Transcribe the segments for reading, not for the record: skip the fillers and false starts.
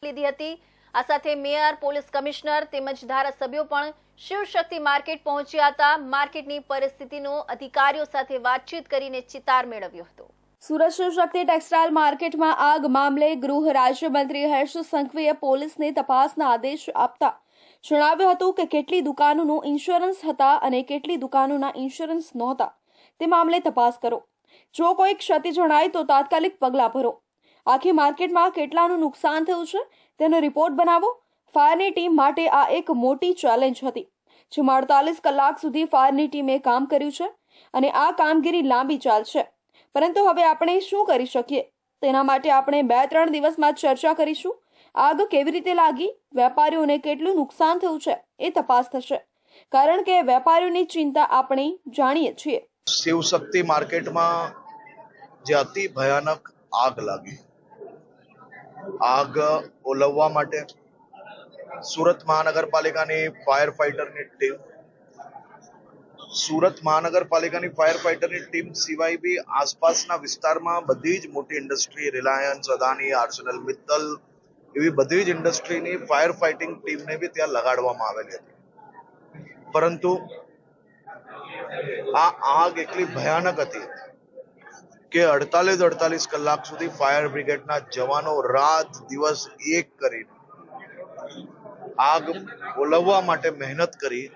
લીધી હતી। આ સાથે મેયર, પોલીસ કમિશનર તેમજ ધારાસભ્યો પણ શિવશક્તિ માર્કેટ પહોંચ્યા હતા। માર્કેટની પરિસ્થિતિનો અધિકારીઓ સાથે વાતચીત કરીને ચિતાર મેળવ્યો હતો। સુરત શિવશક્તિ ટેક્સટાઇલ માર્કેટમાં આગ મામલે ગૃહ રાજ્યમંત્રી હર્ષ સંઘવીએ પોલીસને તપાસના આદેશ આપતા જણાવ્યું હતું કે કેટલી દુકાનોનો ઇન્સ્યોરન્સ હતા અને કેટલી દુકાનોના ઇન્સ્યોરન્સ નહોતા તે મામલે તપાસ કરો। જો કોઈ ક્ષતિ જણાય તો તાત્કાલિક પગલાં ભરો। આખી માર્કેટમાં કેટલાનું નુકસાન થયું છે તેનો રિપોર્ટ બનાવો। ફાયરની ટીમ માટે આ એક મોટી ચેલેન્જ હતી, જેમાં 48 કલાક સુધી ફાયરની ટીમે કામ કર્યું છે અને આ કામગીરી લાંબી ચાલશે, પરંતુ હવે આપણે શું કરી શકીએ તેના માટે આપણે 2-3 દિવસમાં ચર્ચા કરીશું। આગ કેવી રીતે લાગી, વેપારીઓને કેટલું નુકસાન થયું છે એ તપાસ થશે, કારણ કે વેપારીઓની ચિંતા આપણે જાણીએ છીએ। શિવશક્તિ માર્કેટમાં જે અતિ ભયાનક આગ લાગી, આગ ઓલવવા માટે સુરત મહાનગરપાલિકાની ફાયર ફાઈટરની ટીમ સિવાય બી આસપાસના વિસ્તારમાં બધી જ મોટી industry, Reliance, Adani, arsenal Mittal એવી બધી જ ઇન્ડસ્ટ્રીની ફાયર ફાઇટિંગ ટીમને બી ત્યાં લગાડવામાં આવેલી હતી, પરંતુ આ આગ એટલી ભયાનક હતી કે 48 કલાક સુધી ફાયર બ્રિગેડના જવાનો રાત દિવસ એક કરીને આગ ઓલવવા માટે મહેનત કરી,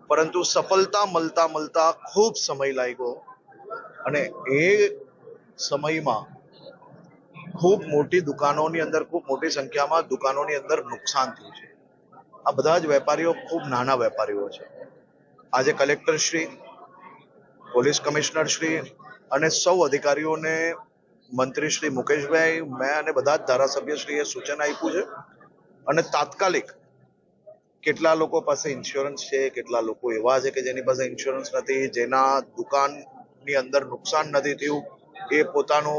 પરંતુ સફળતા મળતા ખૂબ સમય લાગ્યો અને એ સમયમાં ખૂબ મોટી દુકાનોની અંદર, ખૂબ મોટી સંખ્યામાં દુકાનોની અંદર નુકસાન થયું છે। આ બધા જ વેપારીઓ ખૂબ નાના વેપારીઓ છે। આજે collector Shri, police commissioner Shri અને સૌ અધિકારીઓને મંત્રી શ્રી મુકેશભાઈ, મેં અને બધા જ ધારાસભ્યશ્રીએ સૂચન આપ્યું છે અને તાત્કાલિક કેટલા લોકો પાસે ઇન્સ્યોરન્સ છે, કેટલા લોકો એવા છે કે જેની પાસે ઇન્સ્યોરન્સ નથી, જેના દુકાનની અંદર નુકસાન નથી થયું, એ પોતાનો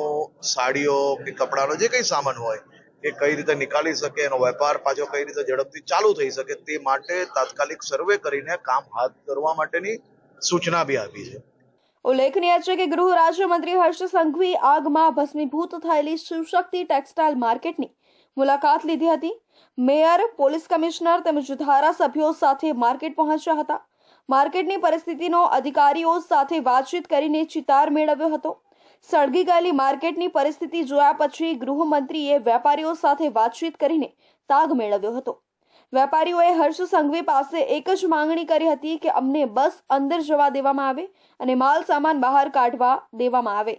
સાડીઓ કે કપડાનો જે કંઈ સામાન હોય એ કઈ રીતે નીકાળી શકે, એનો વેપાર પાછો કઈ રીતે ઝડપથી ચાલુ થઈ શકે તે માટે તાત્કાલિક સર્વે કરીને કામ હાથ ધરવા માટેની સૂચના બી આપી છે। ઉલ્લેખનીય છે કે ગૃહ રાજ્યમંત્રી હર્ષ સંઘવી આગમાં ભસ્મીભૂત થયેલી શિવશક્તિ ટેક્સટાઇલ માર્કેટની મુલાકાત લીધી હતી। મેયર, પોલીસ કમિશનર તેમજ ધારાસભ્યો સાથે માર્કેટ પહોંચ્યા હતા। માર્કેટની પરિસ્થિતિનો અધિકારીઓ સાથે વાતચીત કરીને ચિતાર મેળવ્યો હતો। સળગી ગયેલી માર્કેટની પરિસ્થિતિ જોયા પછી ગૃહમંત્રીએ વેપારીઓ સાથે વાતચીત કરીને તાગ મેળવ્યો હતો। વેપારીઓએ હર્ષ સંઘવી પાસે એક જ માંગણી કરી હતી કે અમને બસ અંદર જવા દેવામાં આવે અને માલ સામાન બહાર કાઢવા દેવામાં આવે।